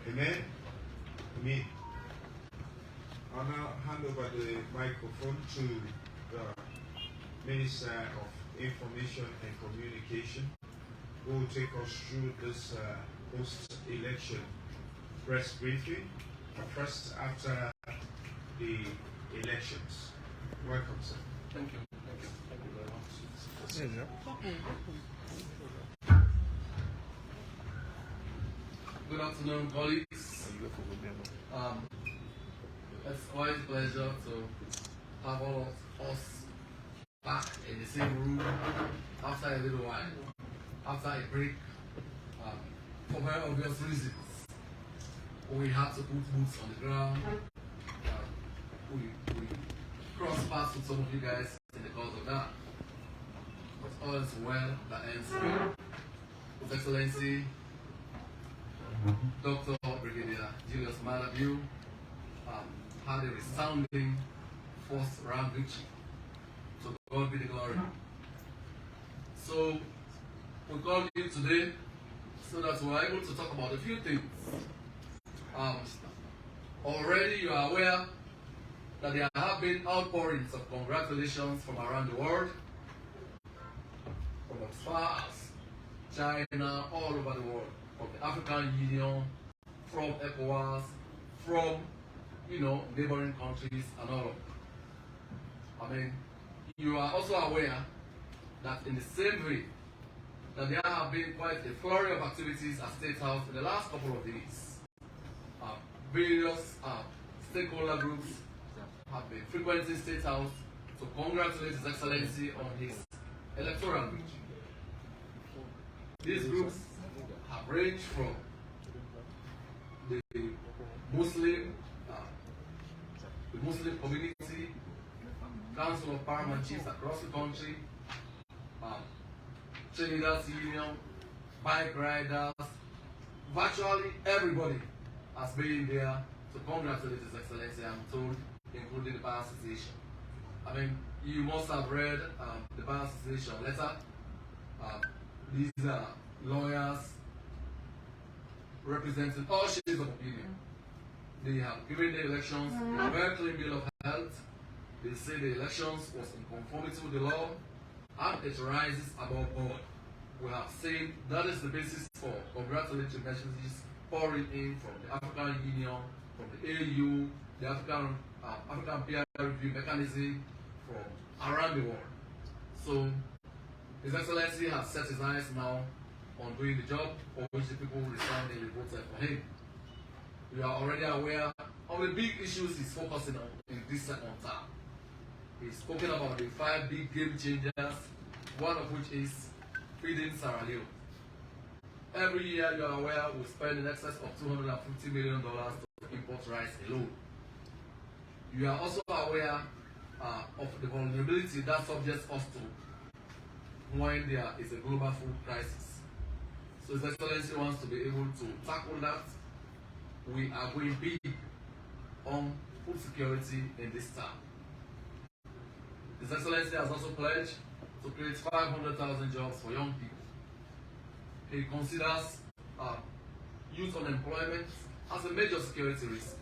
Amen. Amen. I'll now hand over the microphone to the Minister of Information and Communication, who will take us through this post-election press briefing, first after the elections. Welcome, sir. Thank you. Thank you. Thank you very much. Good afternoon, colleagues. It's quite a pleasure to have all of us back in the same room after a little while, after a break, for very obvious reasons. We had to put boots on the ground. We crossed paths with some of you guys in the course of that. But all is well that ends well. His Excellency, Dr. Brigadier Julius Malabu had a resounding fourth round victory. So God be the glory. So we called you today so that we are able to talk about a few things. Already you are aware that there have been outpourings of congratulations from around the world, from as far as China, all over the world, from the African Union, from ECOWAS, from neighboring countries and all of them. I mean, you are also aware that in the same way that there have been quite a flurry of activities at State House in the last couple of days. Various stakeholder groups have been frequenting State House to congratulate His Excellency on his electoral victory. These groups have ranged from the Muslim community, Council of Paramount Chiefs across the country, traders union, bike riders, virtually everybody has been there to congratulate His Excellency, I'm told, including the Bar Association. I mean, you must have read the Bar Association letter. These are lawyers representing all shades of opinion. They have given the elections a very clean bill of health. They say the elections was in conformity with the law and it rises above board. We have seen that is the basis for congratulatory messages pouring in from the African Union, from the AU, the African peer review mechanism from around the world. So His Excellency has set his eyes now on doing the job for which the people resoundingly voted for him. We are already aware of the big issues he's focusing on in this second term. He's spoken about the 5 big game changers, one of which is feeding Sierra Leone. Every year, you are aware, we spend in excess of $250 million to import rice alone. You are also aware of the vulnerability that subjects us to when there is a global food crisis. So His Excellency wants to be able to tackle that. We are going big on food security in this term. His Excellency has also pledged to create 500,000 jobs for young people. He considers youth unemployment as a major security risk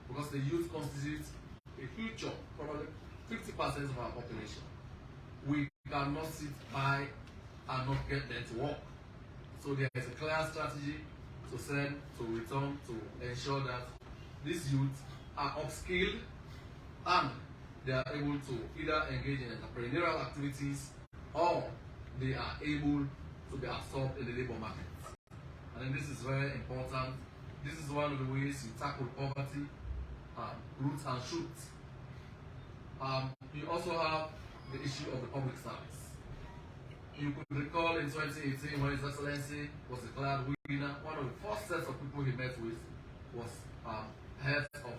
because the youth constitutes a future, probably 50% of our population. We cannot sit by and not get them to work. So there is a clear strategy to return to ensure that these youth are upskilled and they are able to either engage in entrepreneurial activities or they are able to be absorbed in the labor market. And this is very important. This is one of the ways you tackle poverty, roots and shoots. You also have the issue of the public service. You could recall in 2018 when His Excellency was declared winner, one of the first sets of people he met with was heads of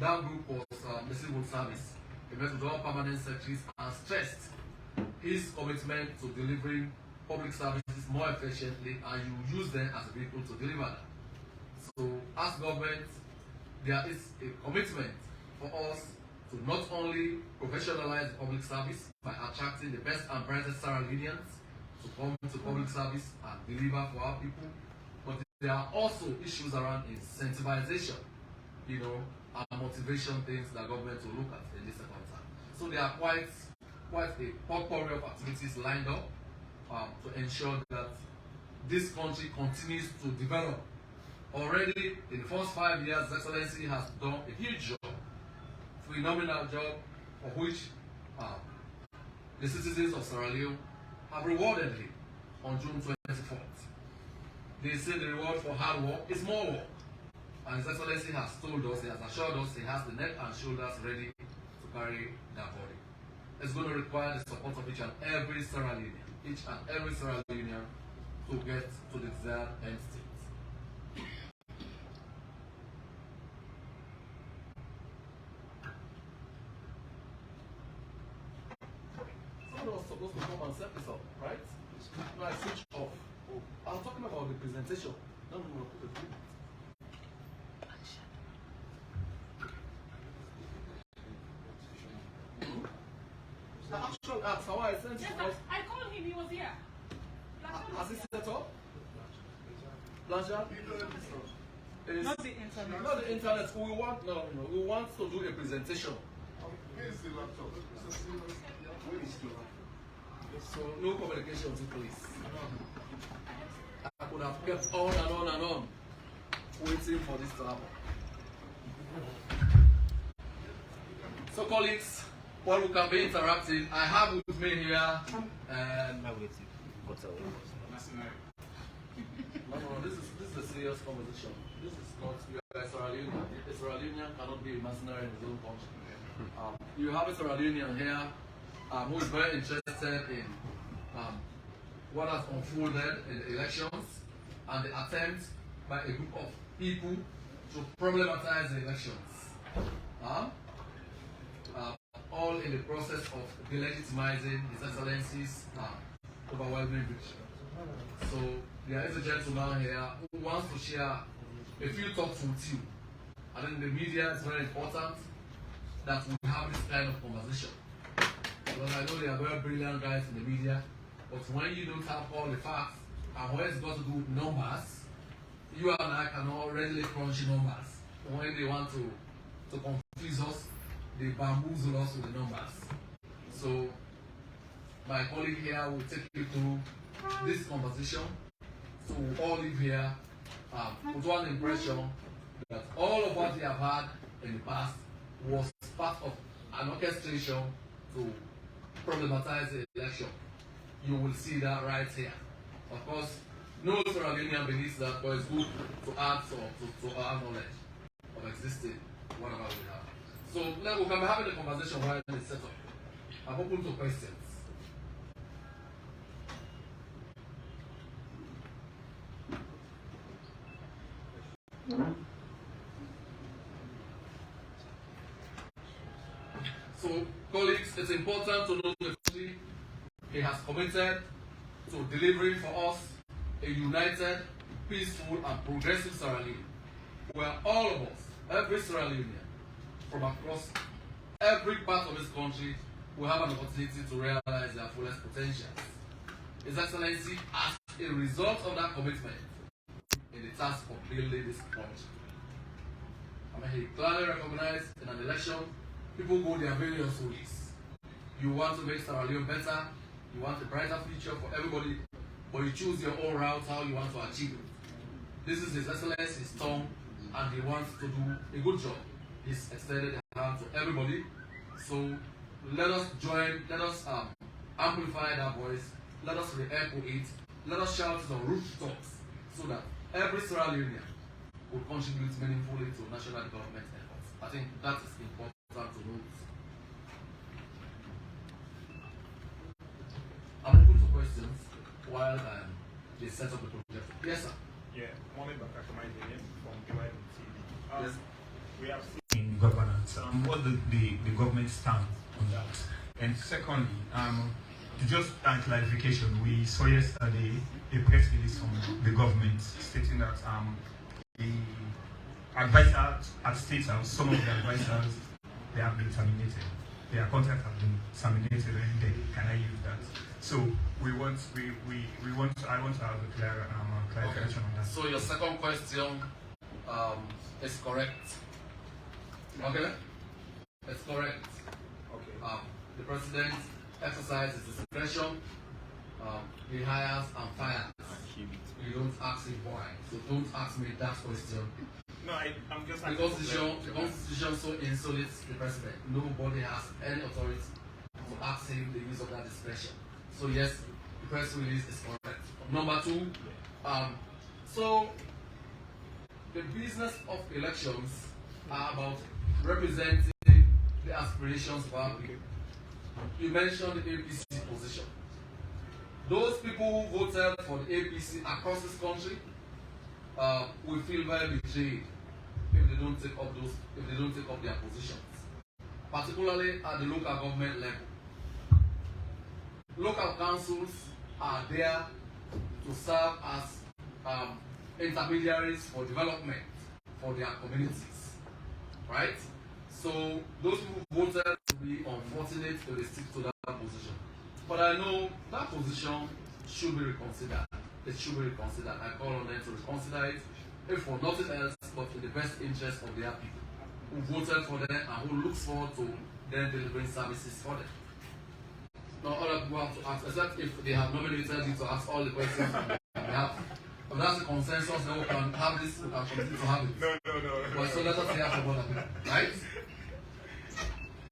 that group was the civil service. He met with all permanent secretaries and stressed his commitment to delivering public services more efficiently, and you use them as a vehicle to deliver that. So as government, there is a commitment for us to not only professionalize the public service by attracting the best and brightest Sierra Leoneans to come to public service and deliver for our people. But there are also issues around incentivization, and motivation things that government will look at in this second term. So there are quite a potpourri of activities lined up to ensure that this country continues to develop. Already in the first 5 years, His Excellency has done a huge job, phenomenal job, for which the citizens of Sierra Leone have rewarded him on June 24th. They say the reward for hard work is more work. And His Excellency has told us, he has assured us he has the neck and shoulders ready to carry that body. It's going to require the support of each and every sierraleonean to get to the desired end state. Someone was supposed to come and set this up, right? No, I switched off. I'm talking about the presentation. No, put it through. The actual app, how I sent it was. I called him, he was here. Has he set up? Blanchard? Not the internet. Not the internet. We want to do a presentation. Where's the laptop? So no communication took place. I could have kept on and on and on waiting for this to happen. So colleagues, while we can be interacting, I have with me here No, this is a serious conversation. This is not, you are a Sierraleonean. A Sierraleonean cannot be a mercenary in his own country. You have a Sierraleonean here who is very interested in what has unfolded in the elections and the attempt by a group of people to problematize the elections. All in the process of delegitimizing His Excellency's overwhelming victory. So there is a gentleman here who wants to share a few thoughts with you. And in the media, it's very important that we have this kind of conversation. Because I know there are very brilliant guys in the media, but when you don't have all the facts, and when it's got to do with numbers, you and I cannot readily crunch numbers. When they want to confuse us, they bamboozle us with the numbers. So my colleague here will take you through this conversation. So we all live here with one impression that all of what we have had in the past was part of an orchestration to problematize the election. You will see that right here. Of course, no Sierraleonean believes that, but it's good to add to our knowledge of existing whatever we have. So now we can be having a conversation while it's set up. I'm open to questions. So, colleagues, it's important to know that he has committed to delivering for us a united, peaceful, and progressive Sierra Leone, where all of us, every Sierra Leonean, from across every part of this country, will have an opportunity to realize their fullest potential. His Excellency, as a result of that commitment, in the task of building this country. He clearly recognized in an election, people go their various ways. You want to make Sierra Leone better, you want a brighter future for everybody, but you choose your own route, how you want to achieve it. This is His Excellency's tongue, and he wants to do a good job. He's extended a hand to everybody. So let us join, let us amplify that voice, let us re-echo it, let us shout it on rooftops so that every Sierra Leonean will contribute meaningfully to national development efforts. I think that is important to note. I'm open to questions while they set up the project. Yes, sir. Yeah, Mohamed Bakakamai from Youyi TV. Yes. We have seen in governance, what the government stand on that. And secondly, to just clarification, we saw yesterday a press release from the government stating that the advisors at State House, some of the advisors, they have been terminated. Their contracts have been terminated and they cannot use that. So I want to have a clarification on that. So your second question is correct. Okay? It's correct. Okay. The president exercises his discretion. He hires and fires. You don't ask him why. So don't ask me that question. No, I'm just The constitution so insulates the president. Nobody has any authority to ask him the use of that discretion. So yes, the press release is correct. Number two, so the business of elections are about representing the aspirations of our people. You mentioned the APC position. Those people who voted for the APC across this country will feel very betrayed if they don't take up their positions, particularly at the local government level. Local councils are there to serve as intermediaries for development for their communities, right? So those who voted will be unfortunate if they stick to that position. But I know that position should be reconsidered. It should be reconsidered. I call on them to reconsider it, if for nothing else but in the best interest of their people, who voted for them and who looks forward to them delivering services for them. Now other people have to ask, except if they have nominated you to ask all the questions on their behalf. If that's the consensus, then we can have this, we can continue to have it. No. But so let us hear from other people, right?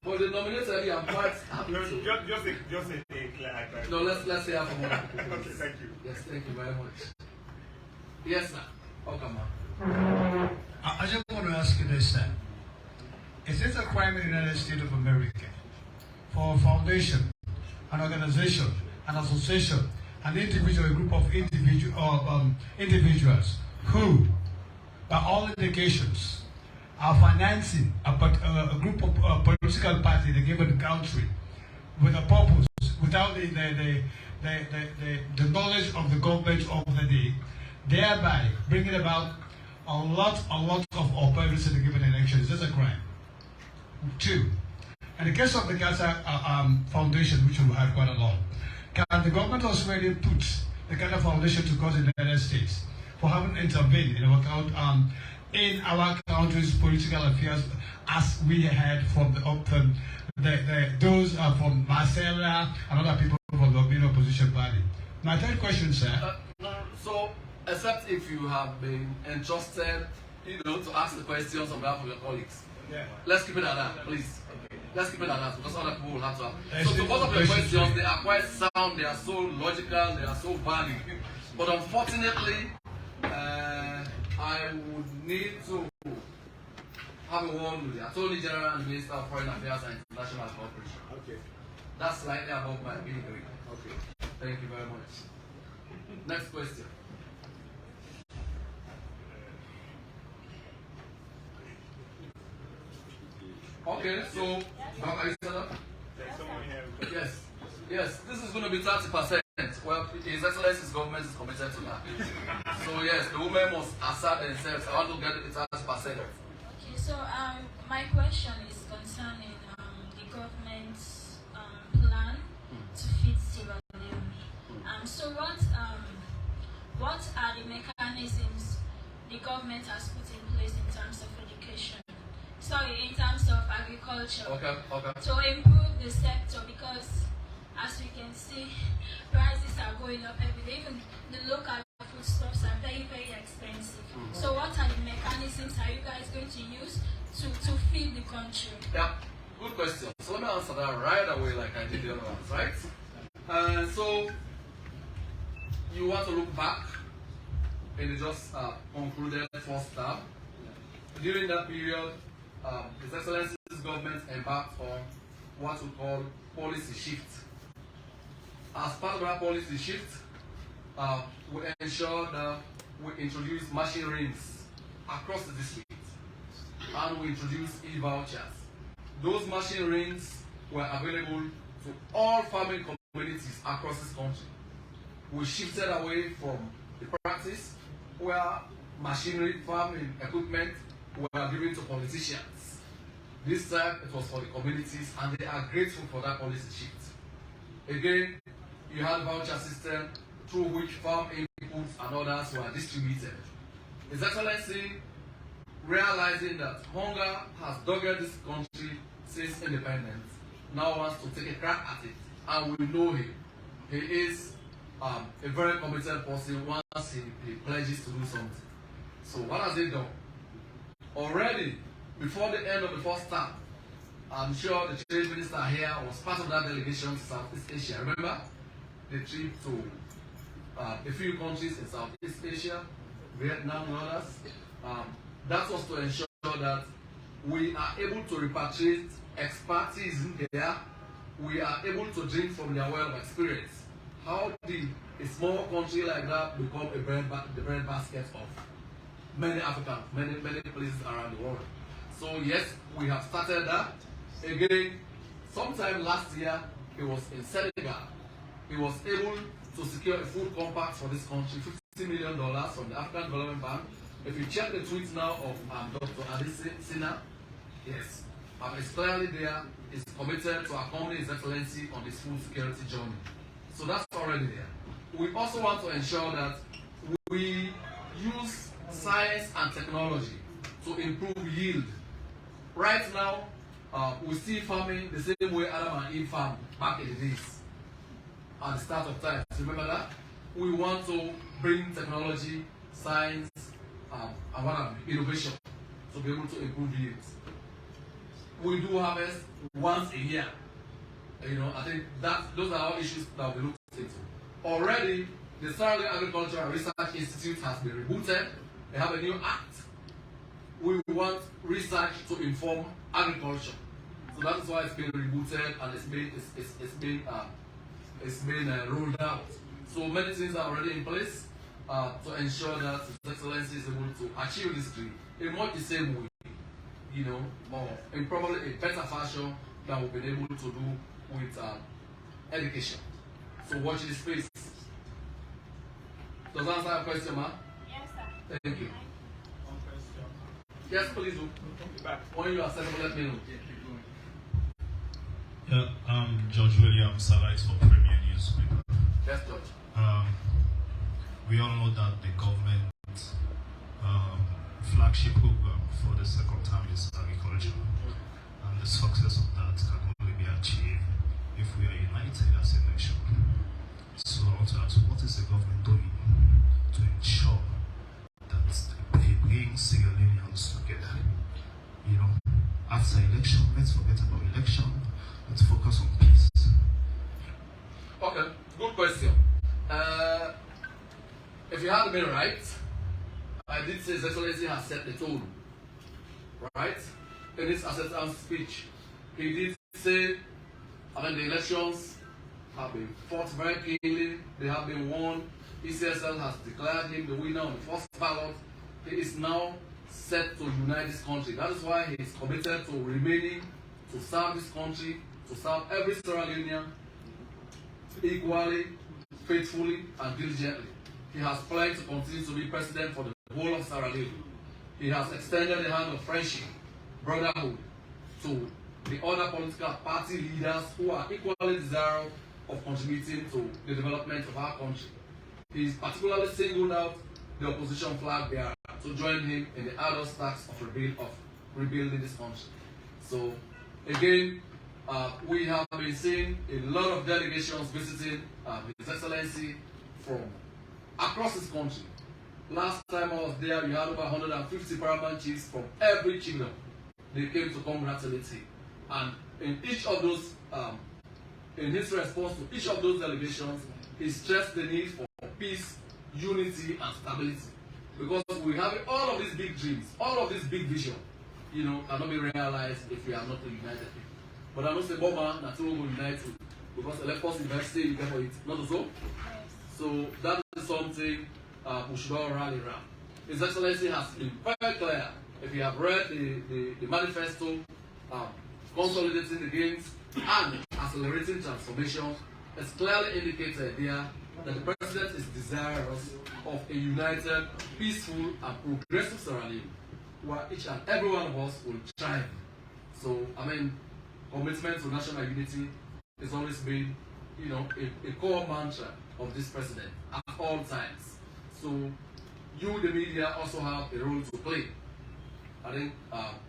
But the nominated, I'm quite happy No, to. just a clear. No, let's hear from other people. Okay, thank you. Yes, thank you very much. Yes, sir. Oh, come on. I just want to ask you this, sir. Is it a crime in the United States of America for a foundation, an organization, an association, an individual, a group of individuals who, by all indications, are financing a group of political party in a given country with a purpose, without the knowledge of the government of the day, thereby bringing about a lot of opponents in the given election? Is this a crime? Two, in the case of the Gaza Foundation, which we had quite a lot, can the government of Sweden put the Gaza Foundation to court in the United States for having intervened in our country's political affairs, as we heard from those from Marcella and other people from the main opposition party? My third question, sir. So, except if you have been entrusted, to ask the questions on behalf of your colleagues. Yeah. Let's keep it at that, please. Let's keep it at that, because other people will have to have. So, to both of your questions, they are quite sound, they are so logical, they are so valid. But unfortunately, I would need to have a word with the Attorney General and Minister of Foreign Affairs and International Cooperation. Okay. That's slightly above my pay grade. Okay. Thank you very much. Next question. Okay, so are you set up? Yes. This is going to be 30%. Well, His Excellency's government is committed to that. So yes, the women must assert themselves. I want to get it 30%. Okay, so my question is concerning the government's plan to feed Sierra Leone. So what are the mechanisms the government has put in place in terms of education? Sorry, in terms of agriculture. Okay. To improve the sector, because as we can see, prices are going up every day. Even the local foodstuffs are very, very expensive. So what are the mechanisms are you guys going to use to feed the country? Yeah, good question. So let me answer that right away like I did the other ones, right? So you want to look back in the just concluded first term. During that period, His Excellency's government embarked on what we call policy shift. As part of that policy shift, we ensured that we introduced machine rings across the district, and we introduced e-vouchers. Those machine rings were available to all farming communities across this country. We shifted away from the practice where machinery, farming equipment were given to politicians. This time it was for the communities, and they are grateful for that policy shift. Again, you had a voucher system through which farm inputs and others were distributed. His Excellency, realizing that hunger has dogged this country since independence, now wants to take a crack at it, and we know him. He is a very competent person once he pledges to do something. So what has he done? Already, before the end of the first term, I'm sure the trade minister here was part of that delegation to Southeast Asia. Remember the trip to a few countries in Southeast Asia, Vietnam and others? That was to ensure that we are able to repatriate expertise in there. We are able to drink from their well of experience. How did a small country like that become the bread basket of many Africans, many places around the world? So yes, we have started that. Again, sometime last year, he was in Senegal. He was able to secure a food compact for this country, $50 million from the African Development Bank. If you check the tweets now of Dr. Adesina, yes, it's clearly there. He's committed to accompany His Excellency on this food security journey. So that's already there. We also want to ensure that we use science and technology to improve yield. Right now, we see farming the same way Adam and Eve farmed back in the days at the start of time. Remember that? We want to bring technology, science, and innovation to be able to improve yields. We do harvest once a year. I think those are all issues that we look into. Already, the Sierra Leone Agricultural Research Institute has been rebooted. They have a new act. We want research to inform agriculture. So that is why it's been rebooted and it's been rolled out. So many things are already in place to ensure that His Excellency is able to achieve this dream in much the same way, or in probably a better fashion than we've been able to do with education. So watch this space. Does that answer your question, ma'am? Yes, sir. Thank you. Yes, please do. When you are settled, let me know. Yeah, George Williams, Salaries for Premier Newspaper. Yes, George. We all know that the government flagship program for the second term is agriculture. And the success of that can only be achieved if we are united as a nation. So I want to ask, what is the government doing to ensure that they bring sierraleoneans together? After election, let's forget about election. Let's focus on peace. Okay, good question. If you had been right, I did say His Excellency has set the tone. Right? In his acceptance speech, he did say, the elections have been fought very keenly, they have been won. ECSL has declared him the winner on the first ballot. He is now set to unite this country. That is why he is committed to remaining, to serve this country, to serve every Sierra Leonean equally, faithfully, and diligently. He has pledged to continue to be president for the whole of Sierra Leone. He has extended the hand of friendship, brotherhood, to the other political party leaders who are equally desirous of contributing to the development of our country. He is particularly singled out the opposition flag bearer to join him in the arduous task of rebuilding this country. So, again, we have been seeing a lot of delegations visiting His Excellency from across this country. Last time I was there, we had over 150 paramount chiefs from every kingdom. They came to congratulate him. And in each of those, in his response to each of those delegations, he stressed the need for peace, unity, and stability. Because we have all of these big dreams, all of this big vision, cannot be realized if we are not a united people. But I know say Boma, that's all we unite to. Because the left us university, you get for it. Not so? So that is something we should all rally around. His Excellency has been very clear. If you have read the manifesto, consolidating the gains and accelerating transformation, it's clearly indicated there that the President is desirous of a united, peaceful, and progressive Sierra Leone, where each and every one of us will thrive. So, commitment to national unity has always been a core mantra of this president at all times. So you, the media, also have a role to play. I think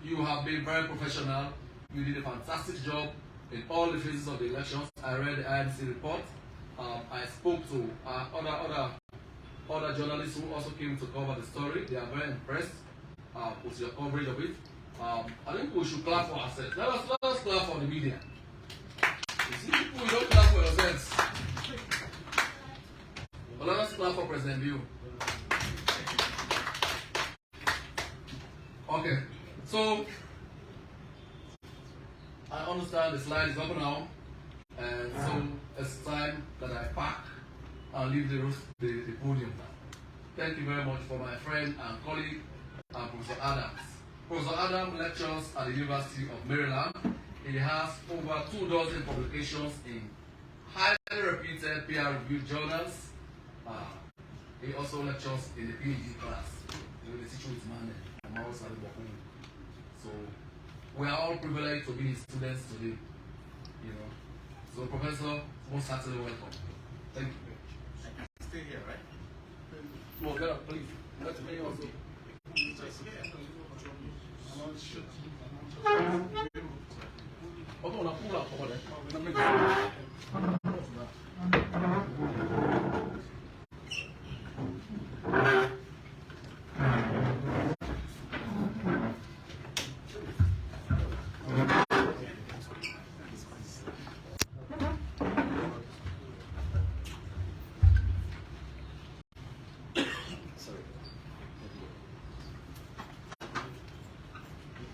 you have been very professional. You did a fantastic job in all the phases of the elections. I read the INC report. I spoke to other journalists who also came to cover the story. They are very impressed with your coverage of it. I think we should clap for ourselves. Let us clap for the media. You see, people, you don't clap for yourselves. But let us clap for President Bill. Okay, so I understand the slide is up now, and so it's time that I pack and leave the podium now. Thank you very much for my friend and colleague, Professor Adams. Professor Adams lectures at the University of Maryland. He has over 24 publications in highly reputed peer-reviewed journals. He also lectures in the PhD class with the teacher with Mane. So we are all privileged to be his students today. So Professor, most certainly welcome. Thank you. I can stay here, right? No, get up, please. Let me also. Just here. Hold on, pull up over there.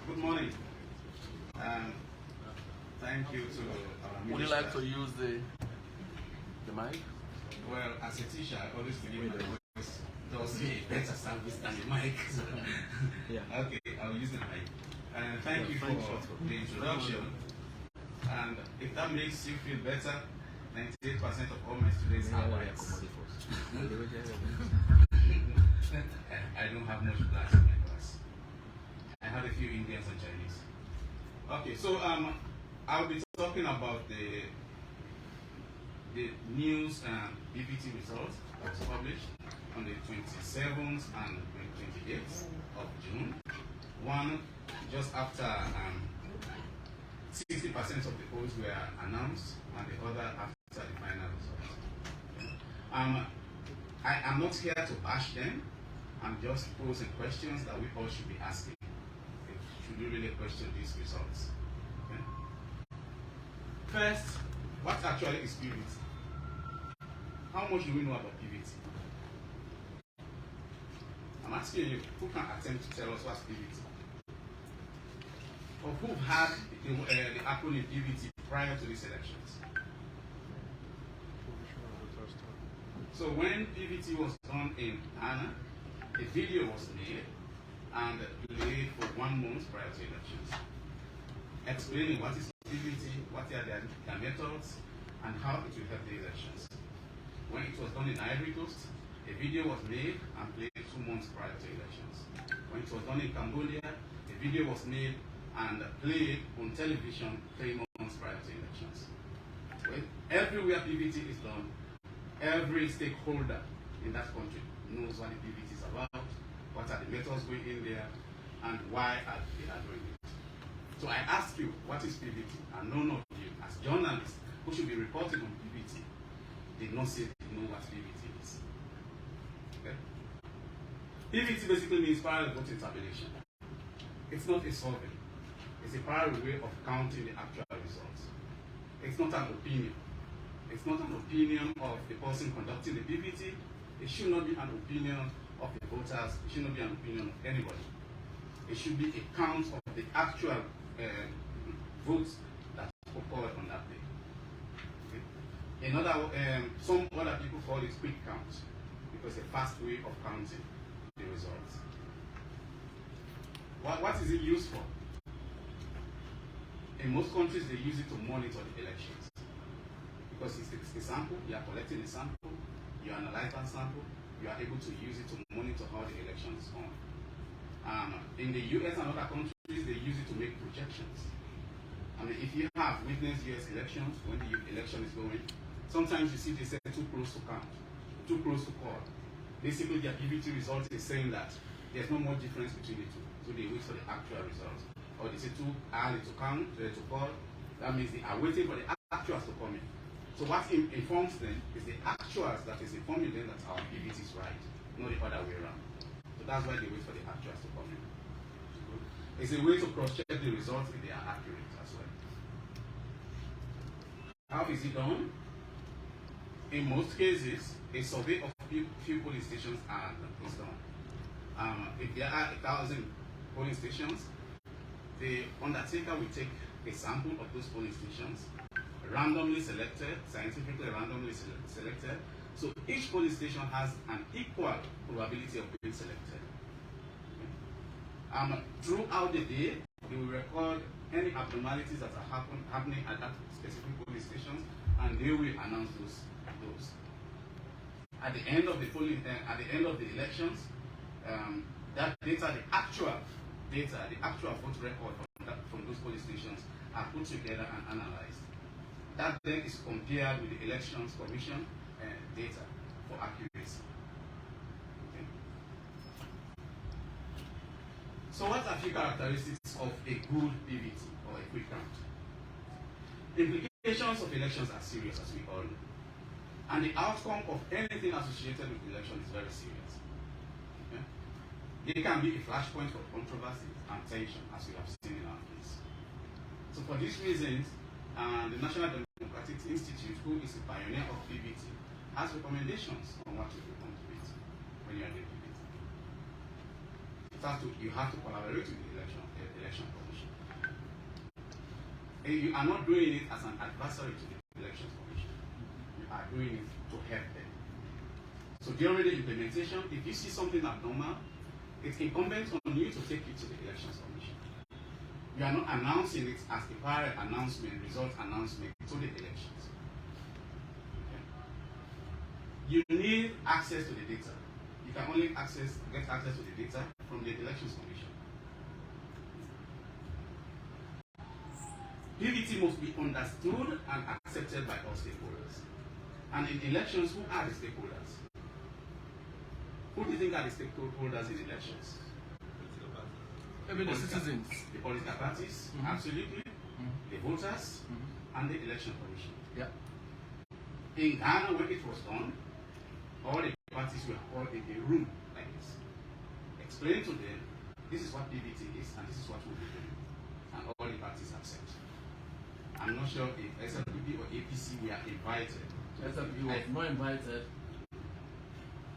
Good morning. Thank you to our minister. Would you like to use the mic? Well, as a teacher, I always believe the voice does me a better service than the mic. Yeah. Okay, I'll use the mic. Thank you for the introduction. And if that makes you feel better, 98% of all my students are whites. I don't have much blacks in my class. I had a few Indians and Chinese. Okay, so I'll be talking about the news BVT results that was published on the 27th and 28th of June. One just after 60% of the polls were announced, and the other after the final results. I am not here to bash them. I'm just posing questions that we all should be asking. Should we really question these results? Okay. First, what actually is PVT? How much do we know about PVT? I'm asking you, who can attempt to tell us what's PVT? Or who had the acronym PVT prior to these elections? So when PVT was done in Ghana, a video was made and delayed for 1 month prior to elections, explaining what is PVT, what are their methods, and how it will help the elections. When it was done in Ivory Coast, a video was made and played 2 months prior to elections. When it was done in Cambodia, a video was made and played on television 3 months prior to elections. Well, everywhere PVT is done, every stakeholder in that country knows what the PVT is about, what are the methods going in there, and why they are doing it. So I ask you, what is PVT? And none of you, as journalists who should be reporting on PVT, did not say they know what PVT is. Okay? PVT basically means parallel voting tabulation. It's not a survey. It's a parallel way of counting the actual results. It's not an opinion. It's not an opinion of the person conducting the PVT. It should not be an opinion of the voters. It should not be an opinion of anybody. It should be a count of the actual votes that occurred on that day. Okay. Some other people call it quick count because it's a fast way of counting the results. What is it used for? In most countries, they use it to monitor the elections. Because it's a sample, you are collecting a sample, you analyze that sample, you are able to use it to monitor how the election is going. In the US and other countries, they use it to make projections. I mean, if you have witnessed US elections, when the election is going, Sometimes you see they say too close to count, too close to call. Basically, the PVT result is saying that there's no more difference between the two. So they wait for the actual result. Or they say too early to count, to call. That means they are waiting for the actuals to come in. So what informs them is the actuals that is informing them that our PVT is right, not the other way around. So that's why they wait for the actuals to come in. It's a way to cross-check the results if they are accurate as well. How is it done? In most cases, a survey of few polling stations is done. If there are 1,000 polling stations, the undertaker will take a sample of those polling stations, randomly selected, scientifically randomly selected. So each polling station has an equal probability of being selected. Throughout the day, they will record any abnormalities that are happening at that specific polling stations, and they will announce those. At the end of the polling, at the end of the elections, that data, the actual vote record from those polling stations are put together and analyzed. That then is compared with the Elections Commission data for accuracy. Okay. So what are few characteristics of a good PVT or a quick count? Implications of elections are serious, as we all know. And the outcome of anything associated with election is very serious. Okay? They can be a flashpoint for controversy and tension, as we have seen in our case. So for these reasons, the National Democratic Institute, who is a pioneer of PVT, has recommendations on what to do on PVT when you are doing PVT. You have to collaborate with the election commission. And you are not doing it as an adversary to the elections commission. You are doing it to help them. So during the implementation, if you see something abnormal, it's incumbent on you to take it to the elections commission. You are not announcing it as a prior announcement, result announcement to the elections. Okay. You need access to the data. You can only get access to the data from the elections commission. PVT must be understood and accepted by all stakeholders. And in elections, who are the stakeholders? Who do you think are the stakeholders in elections? Maybe the citizens. The political parties, absolutely. The voters, and the election commission. Yeah. In Ghana, when it was done, all the parties were called in a room like this. Explain to them, this is what PVT is, and this is what we'll be doing. And all the parties accept. I'm not sure if SLPP or APC were invited. SLPP was not invited.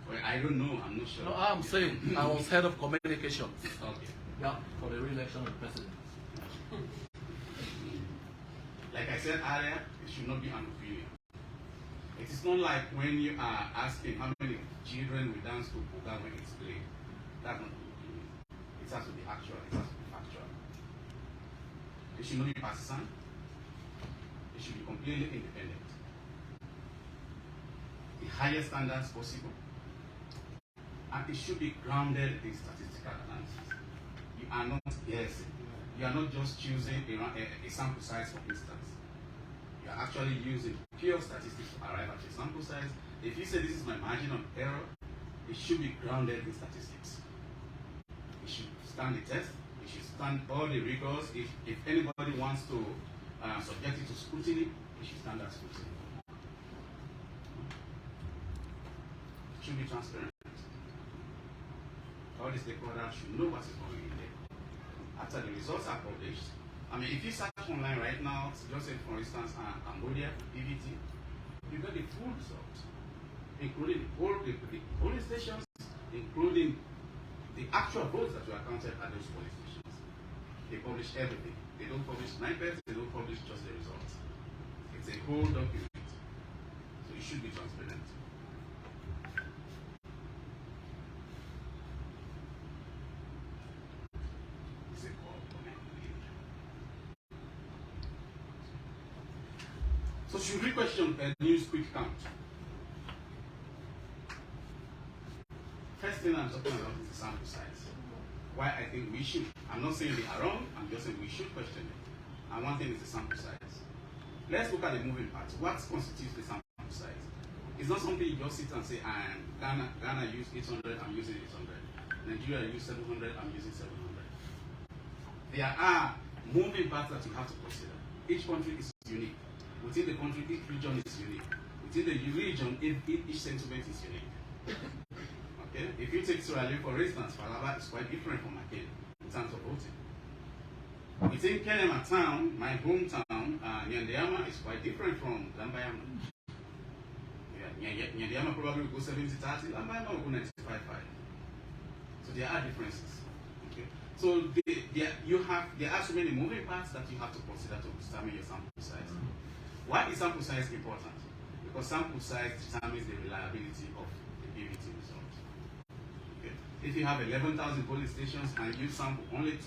Well, I don't know, I'm not sure. No, I'm saying I was head of communications. Okay. Yeah, for the re-election of the president. Like I said earlier, it should not be an opinion. It is not like when you are asking how many children will dance to Buga when it's played. That's not an opinion. It has to be actual, it has to be factual. It should not be partisan. It should be completely independent. The highest standards possible. And it should be grounded in statistical analysis. You are not guessing. You are not just choosing a sample size, for instance. You are actually using pure statistics to arrive at a sample size. If you say this is my margin of error, it should be grounded in statistics. It should stand the test. It should stand all the rigors. If anybody wants to subject it to scrutiny, it should stand that scrutiny. It should be transparent. All the stakeholders should know what is going in there. After the results are published, I mean, if you search online right now, just say for instance, Cambodia, PVT, you get the full results, including all the polling stations, including the actual votes that were counted at those polling stations. They publish everything. They don't publish snippets, they don't publish just the results. It's a whole document. So it should be transparent. So should we question a news quick count? First thing I'm talking about is the sample size. Why I think we should. I'm not saying they are wrong, I'm just saying we should question it. And one thing is the sample size. Let's look at the moving parts. What constitutes the sample It's not something you just sit and say, Ghana use 800, I'm using 800. Nigeria use 700, I'm using 700. There are moving parts that you have to consider. Each country is unique. Within the country, each region is unique. Within the region, each sentiment is unique. Okay? If you take Sierra Leone, for instance, Falaba is quite different from Makeni in terms of voting. Within Kenema town, my hometown, Nyandiama is quite different from Lambayama. Nyandiama probably will go 70-30, Lambayama will go 95-5. So there are differences. Okay? So there are so many moving parts that you have to consider to determine your sample size. Why is sample size important? Because sample size determines the reliability of the PVT result. Okay? If you have 11,000 polling stations and you sample only 2,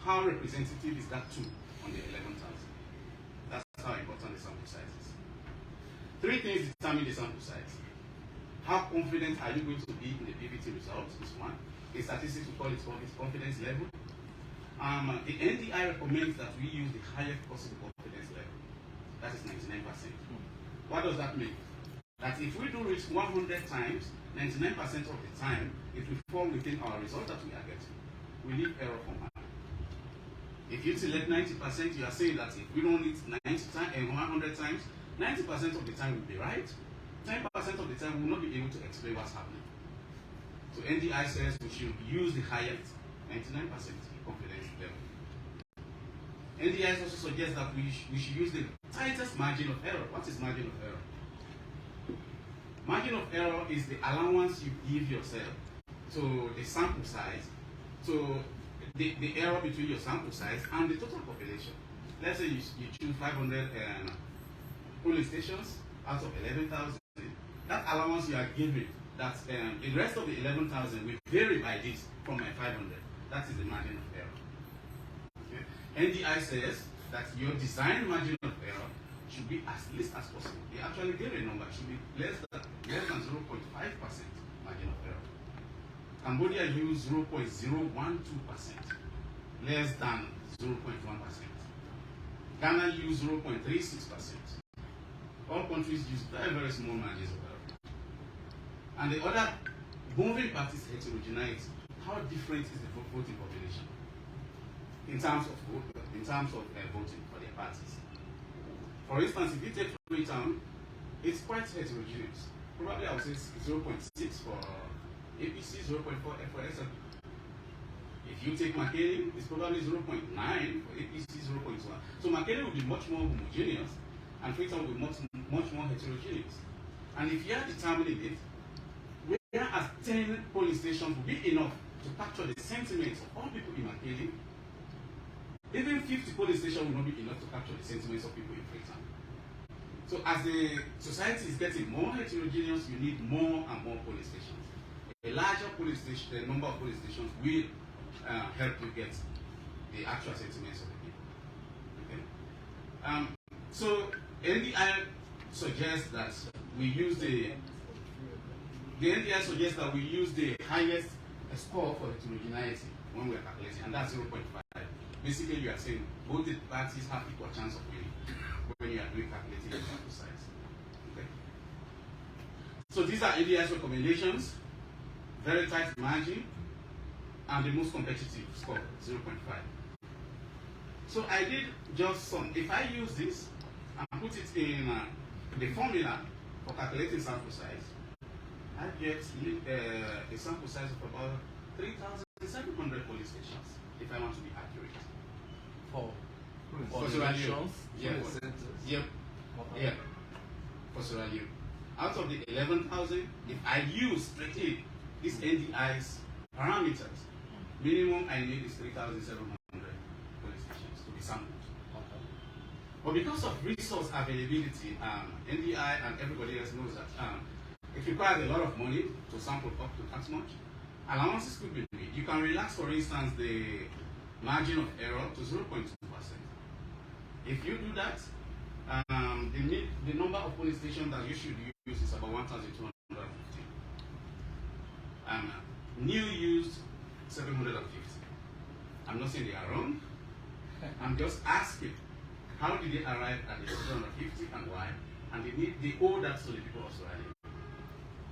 how representative is that 2 on the 11,000? That's how important the sample size is. 3 things determine the sample size. How confident are you going to be in the PVT results is one. A statistics we call it confidence level. The NDI recommends that we use the highest possible confidence level. That is 99%. What does that mean? That if we do reach 100 times, 99% of the time, it will fall within our result that we are getting. We leave error for man. If you select 90%, you are saying that if we don't need 90 times and 100 times, 90% of the time will be right. 10% of the time we will not be able to explain what's happening. So NDI says we should use the highest, 99% confidence level. NDI also suggests that we should use the tightest margin of error. What is margin of error? Margin of error is the allowance you give yourself. So the sample size. So the error between your sample size and the total population. Let's say you choose 500 polling stations out of 11,000. That allowance you are giving, that the rest of the 11,000 will vary by this from my 500. That is the margin of error. Okay? NDI says that your design margin of error should be as least as possible. They actually gave a number, it should be less than 0.5% margin of error. Cambodia used 0.012%, less than 0.1%. Ghana used 0.36%. All countries use very, very small margins of error. And the other moving part is heterogeneity. How different is the voting population in terms of voting for their parties? For instance, if you take Freetown, it's quite heterogeneous. Probably I would say 0.6 for APC, 0.4 for SL. If you take Makeni, it's probably 0.9 for APC, 0.1. So Makeni will be much more homogeneous, and Freetown will be much more heterogeneous. And if you are determining it, whereas 10 polling stations will be enough to capture the sentiments of all people in Makeni, even 50 polling stations will not be enough to capture the sentiments of people in Freetown. So as the society is getting more heterogeneous, you need more and more polling stations. A larger polling station, the number of polling stations will help you get the actual sentiments of the people. Okay? So NDI suggests that we use the NDI suggests that we use the highest score for heterogeneity when we are calculating, and that's 0.5. Basically, you are saying both the parties have equal chance of winning when you are doing calculating the sample size. Okay. So these are NDI's recommendations. Very tight margin, and the most competitive score, 0.5. So I did just some. If I use this and put it in the formula for calculating sample size, I get a sample size of about 3,700 polling stations, if I want to be accurate. For Sierra Leone. Yep. Yep. For Sierra Leone. Out of the 11,000, if I use strictly these NDI's parameters, minimum I need is 3,700 polling stations to be sampled. But because of resource availability, NDI and everybody else knows that it requires a lot of money to sample up to that much. Allowances could be made. You can relax, for instance, the margin of error to 0.2%. If you do that, the number of polling stations that you should use is about 1,250. New used 750. I'm not saying they are wrong. I'm just asking, how did they arrive at the 750 and why? and they owe that to the people of Sierra Leone.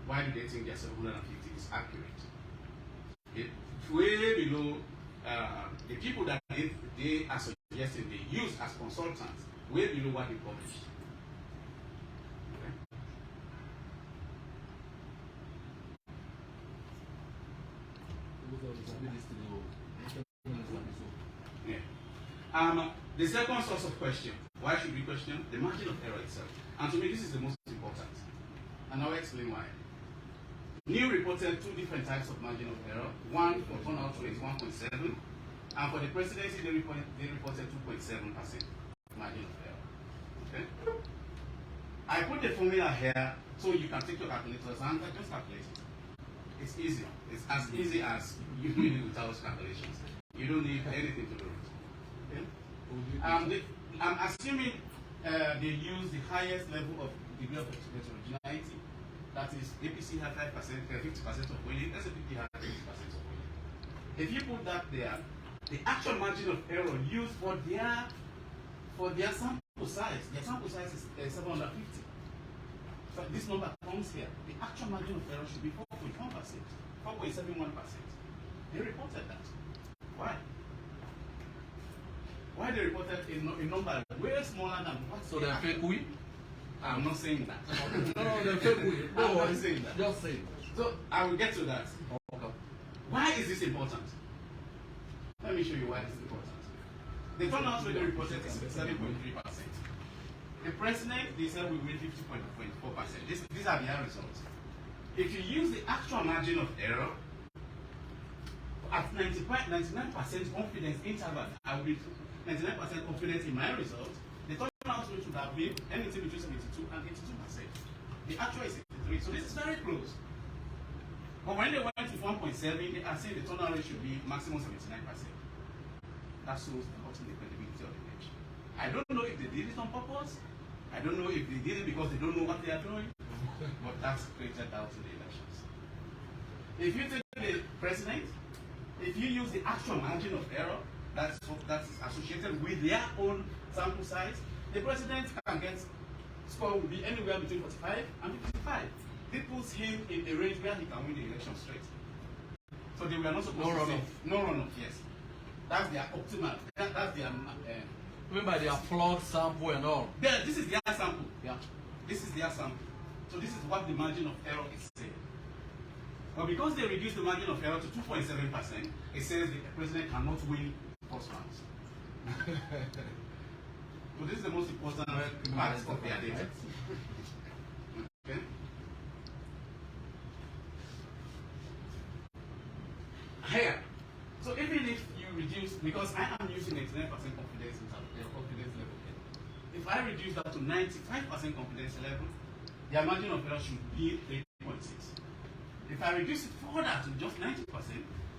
Why do they think their 750 is accurate? It's way below the people that they are suggesting they use as consultants, way below what they publish. Okay. Yeah. The second source of question, why should we question? The margin of error itself. And to me, this is the most important. And I'll explain why. New reported two different types of margin of error. One for turnout rate 1.7, and for the presidency they reported 2.7% margin of error. Okay. I put the formula here so you can take your calculators and just calculate it. It's easy. It's as easy as you do it without calculations. You don't need anything to do it. Okay? I'm assuming they use the highest level of degree of heterogeneity. That is, APC had 5%, 50% of weighting, SAPP had 50% of weighting. If you put that there, the actual margin of error used for their sample size, their sample size is 750. So this number comes here. The actual margin of error should be 4.1%, 4.71%. They reported that. Why? Why they reported a number way smaller than what? So they're fake we? I'm not saying that. No, they're fake we. I'm not saying that. Just say it. So I will get to that. Okay. Why is this important? Let me show you why this is important. The turnout rate they reported is 7.3%. The president, they said we win 50.4%. These are their results. If you use the actual margin of error, at 99% confidence interval, I will be 99% confidence in my result. The turnout rate would have been anything between 72 and 82%. The actual is 63, so this is very close. But when they went to 1.7, they are saying the turnout rate should be maximum 79%. That shows the ultimate credibility of the election. I don't know if they did it on purpose. I don't know if they did it because they don't know what they are doing. But that's created doubt in the elections. If you take the president, if you use the actual margin of error that's associated with their own sample size, the president can get score will be anywhere between 45 and 55. This puts him in a range where he can win the election straight. So they were not supposed to say no runoff. Yes, that's their optimal. That's their. Even by their flawed sample and all. This is their sample. Yeah. This is their sample. So this is what the margin of error is saying. But because they reduced the margin of error to 2.7%, it says the president cannot win first round. So this is the most important part of their data. Okay. Here. So even if you reduce, because I am using 99% confidence level here. If I reduce that to 95% confidence level, their margin of error should be 3.6. If I reduce it further to just 90%,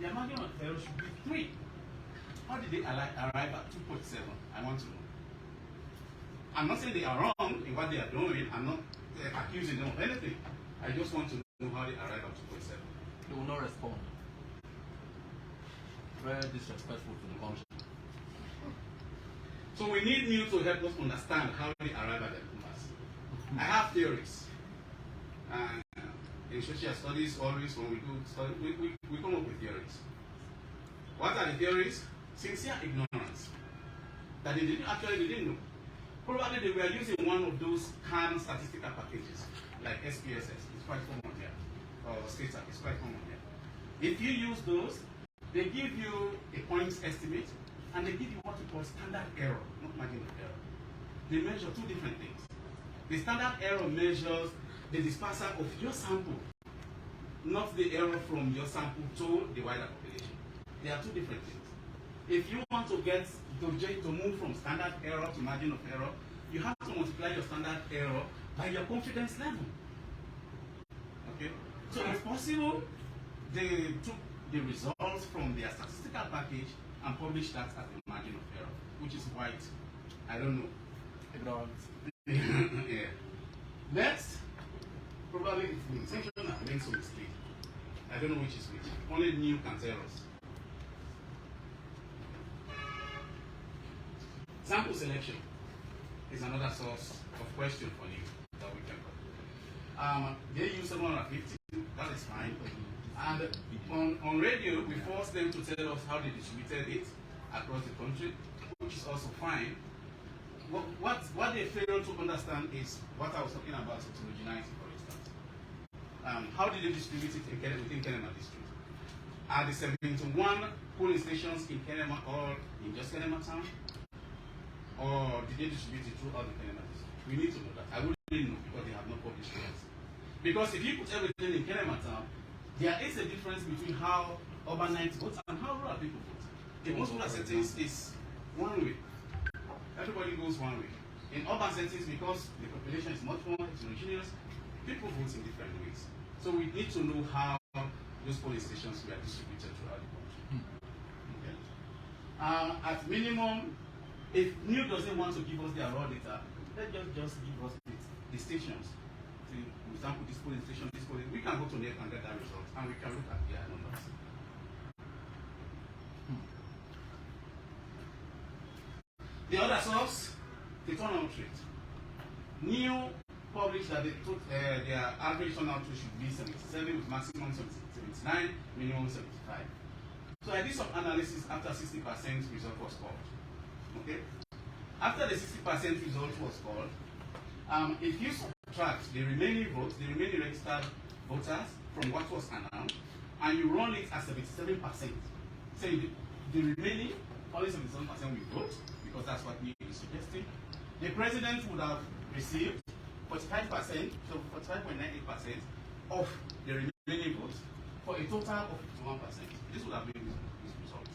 their margin of error should be 3. How did they arrive at 2.7? I want to know. I'm not saying they are wrong in what they are doing. I'm not accusing them of anything. I just want to know how they arrive at 2.7. They will not respond. Very disrespectful to the country. So we need you to help us understand how they arrive at the numbers. I have theories. In social studies, always when we do study, we come up with theories. What are the theories? Sincere ignorance. That they didn't know. Probably they were using one of those canned statistical packages, like SPSS. It's quite common here. Or StatSat, it's quite common here. If you use those, they give you a points estimate, and they give you what we call standard error, not margin of error. They measure two different things. The standard error measures the dispersal of your sample, not the error from your sample to the wider population. They are two different things. If you want to move from standard error to margin of error, you have to multiply your standard error by your confidence level. Okay? So it's possible they took the results from their statistical package and published that as the margin of error, which is white. I don't know. Ignorance. Yeah. Next, probably it's intentional and then so misleading. I don't know which is which. Only new can tell us. Sample selection is another source of question for you. They use 750, that is fine. And on radio, we force them to tell us how they distributed it across the country, which is also fine. What they fail to understand is what I was talking about, heterogeneity, for instance. How did they distribute it within Kenema district? Are the 71 polling stations in Kenema or in just Kenema town? Or did they distribute it throughout the Kenema district? We need to know that. I wouldn't know because they have not published it. Because if you put everything in Kenema town, there is a difference between how urbanites vote and how rural people vote. In most rural settings, it's one way. Everybody goes one way. In urban settings, because the population is much more heterogeneous, people vote in different ways. So we need to know how those polling stations were distributed throughout the country. Okay. At minimum, if NIL doesn't want to give us their raw data, let just give us the stations. For example, this polling station, this polling. We can go to NIL and get that result, and we can look at their numbers. The other source, the turnout rate. NIL published that their average turnout rate should be 77 with maximum 79, minimum 75. So I did some analysis after 60% result was called. Okay? After the 60% result was called, if you subtract the remaining votes, the remaining registered voters from what was announced, and you run it at 77%, say the remaining, only 77% will vote, because that's what we is suggesting, the president would have received 45%, so 45.98% of the remaining votes for a total of 51%. This would have been his result.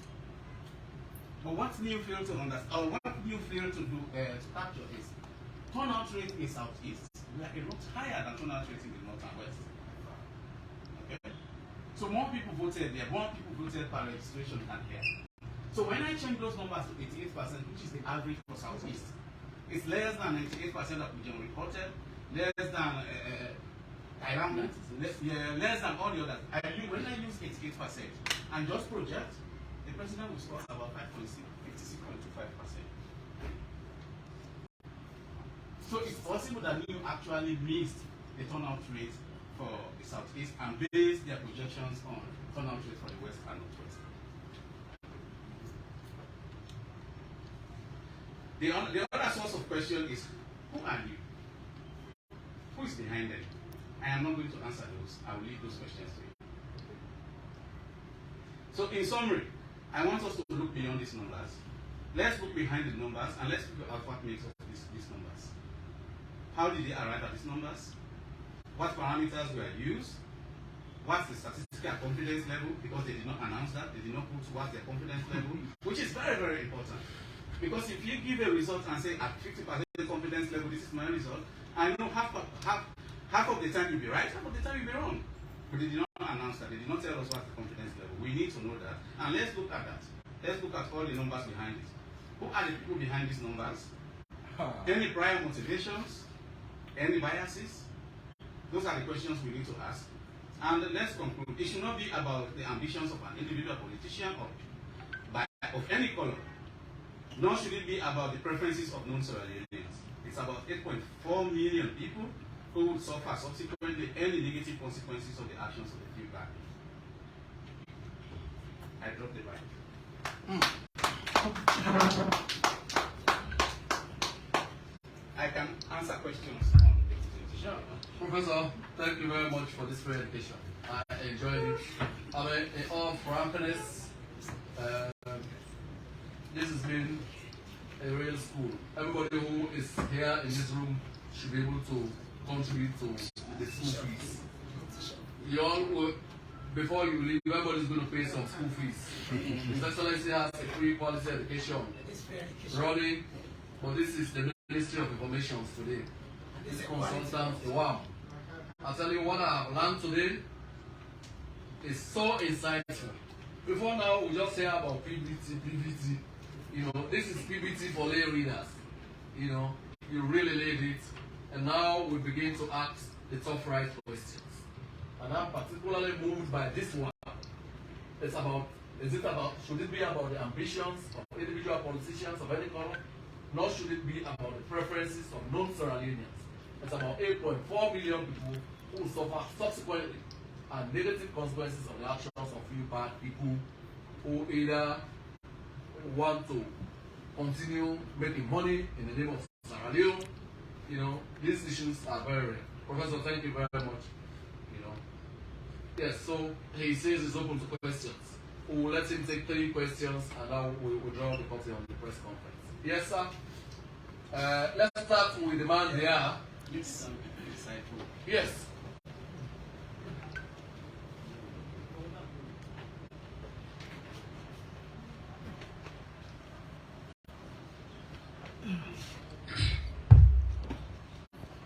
But what NIL failed to understand, or what NIL failed to do to capture is turnout rate in Southeast. We are a lot higher than turnout rate in the North and West. Okay? So more people voted there, more people voted per registration than here. So when I change those numbers to 88%, which is the average for Southeast, it's less than 98% that Pujan reported, less than less than all the others. When I use 88% and just project, the president will score about 56.25%. So it's possible that you actually missed the turnout rate for the Southeast and based their projections on turnout rate for the West and Northwest. The other source of question is, who are you? Who is behind them? I am not going to answer those. I will leave those questions to you. So in summary, I want us to look beyond these numbers. Let's look behind the numbers and let's figure out what makes up these numbers. How did they arrive at these numbers? What parameters were used? What's the statistical confidence level? Because they did not announce that. They did not put what's their confidence level, which is very, very important. Because if you give a result and say at 50% confidence level, this is my result, I know half of the time you'll be right, half of the time you'll be wrong. But they did not announce that. They did not tell us what's the confidence level. We need to know that. And let's look at that. Let's look at all the numbers behind it. Who are the people behind these numbers? Any prior motivations? Any biases? Those are the questions we need to ask. And let's conclude. It should not be about the ambitions of an individual politician or of any color. Nor should it be about the preferences of non-sierraleoneans. It's about 8.4 million people who would suffer subsequently any negative consequences of the actions of the few back. I dropped the mic. I can answer questions on the presentation. Professor, thank you very much for this presentation. I enjoyed it. I mean, in all frankness, this has been a real school. Everybody who is here in this room should be able to contribute to the school fees. You all will, before you leave, everybody's going to pay some school fees. His Excellency has a free policy education running, but this is the Ministry of Information today. This consultant, wow. I'll tell you what I have learned today is so insightful. Before now, we just say about PBT. You know, this is PBT for lay readers. You know, you really laid it. And now we begin to ask the tough right questions. And I'm particularly moved by this one. It's about, should it be about the ambitions of individual politicians of any color? Nor should it be about the preferences of non-sierraleoneans. It's about 8.4 million people who suffer subsequently and negative consequences of the actions of few bad people who either want to continue making money in the name of Sierra Leone. You know, these issues are very rare. Professor, thank you very much. You know, yes. So he says he's open to questions. We'll let him take 3 questions, and now we'll draw the curtain on the press conference. Yes, sir. Let's start with the man here. Yes. Yes.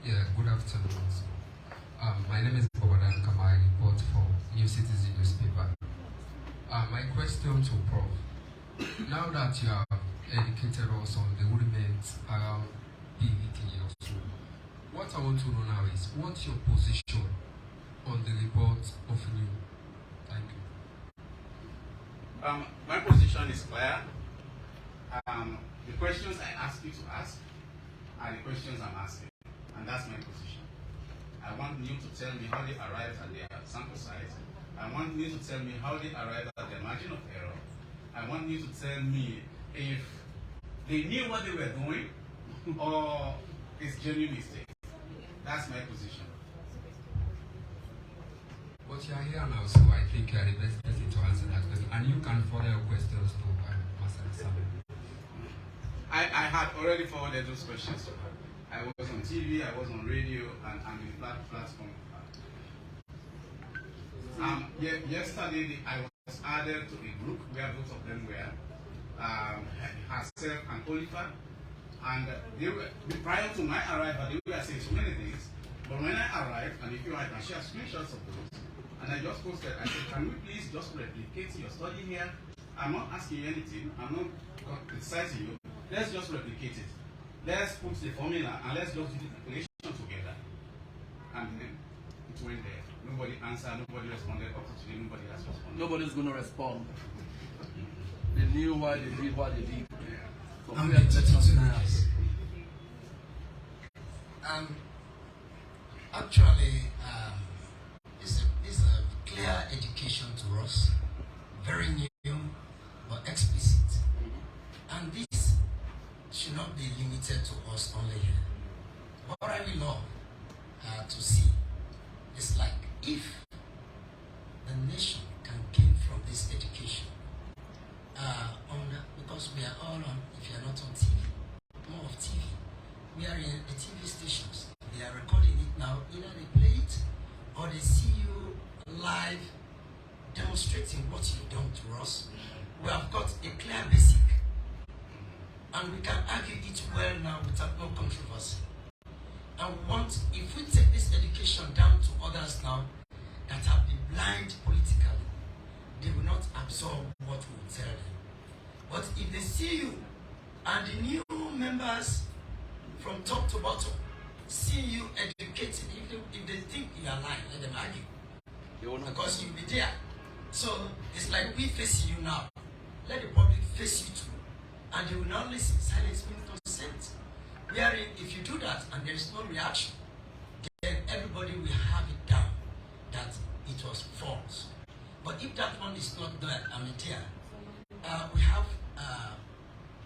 Yeah, good afternoon. My name is Bobadan Kamai, report for New Citizen newspaper. My question to Prof. Now that you have educated us on the rudiments around PVT also, what I want to know now is what's your position on the report of New? Thank you. My position is clear. The questions I ask you to ask are the questions I'm asking, and that's my position. I want you to tell me how they arrived at their sample size. I want you to tell me how they arrived at their margin of error. I want you to tell me if they knew what they were doing or it's genuine mistake. That's my position. But you are here now, so I think you are the best person to answer that question. And you can follow your questions to Master Samuel. I had already forwarded those questions to her. I was on TV, I was on radio, and in platform. Yesterday, I was added to a group where both of them were, herself and Oliver. And they were, prior to my arrival, they were saying so many things. But when I arrived, and if you like, I can share screenshots of those, and I just posted, I said, can we please just replicate your study here? I'm not asking you anything, I'm not criticizing you. Let's just replicate it. Let's put the formula and let's just do the calculation together. And then it went there. Nobody answered, nobody responded. Up to today, nobody has responded. Nobody's going to respond. They knew why they did what they did. Yeah. So I'm we are actually, it's a clear education to us, very new but explicit. And this should not be limited to us only here. What I will love to see is like if the nation can gain from this education, because we are all on, if you are not on TV, more of TV, we are in the TV stations. They are recording it now, either they play it or they see you live demonstrating what you've done to us. We have got a clear basic, and we can argue it well now without no controversy. And we want, if we take this education down to others now that have been blind politically, they will not absorb what we will tell them. But if they see you and the new members from top to bottom see you educated, if they think you are lying, let them argue. Because you'll be there. So it's like we face you now. Let the public face you too. And they will not listen. Silence means consent. Wherein, if you do that and there is no reaction, then everybody will have it down that it was false. But if that one is not there, we have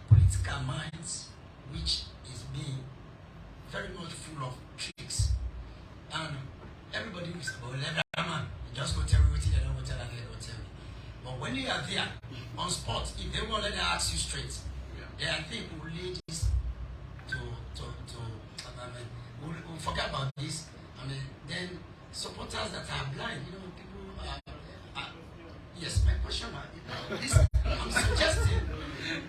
political minds which is being very much full of tricks. And everybody will say, well, let that man just go tell me what they don't go tell and they go tell me. But when you are there on spot, if they won't let them ask you straight, then I think we'll lead this we'll forget about this. Then supporters that are blind, people yes, my question is, I'm suggesting,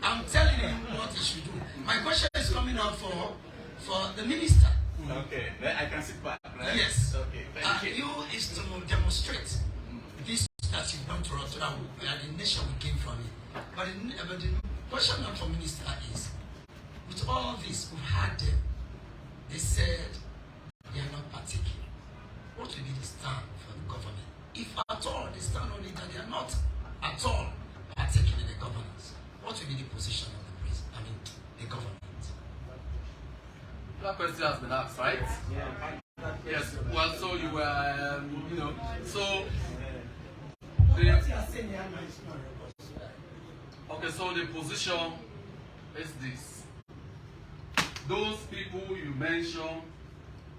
I'm telling him what he should do. My question is coming out for the minister. Okay, then I can sit back, right? Yes. Okay, thank you. You is to demonstrate this that you've done to us so that the nation will gain from it. But the question now for minister is, with all this, we've had them, they said they are not partaking. What will be the stand for the government? If at all they stand on it that they are not at all partaking in the governance, what will be the position of the government? That question has been asked, right? Yeah. Yes, well, so you were, you know, so okay, so the position is this. Those people you mentioned,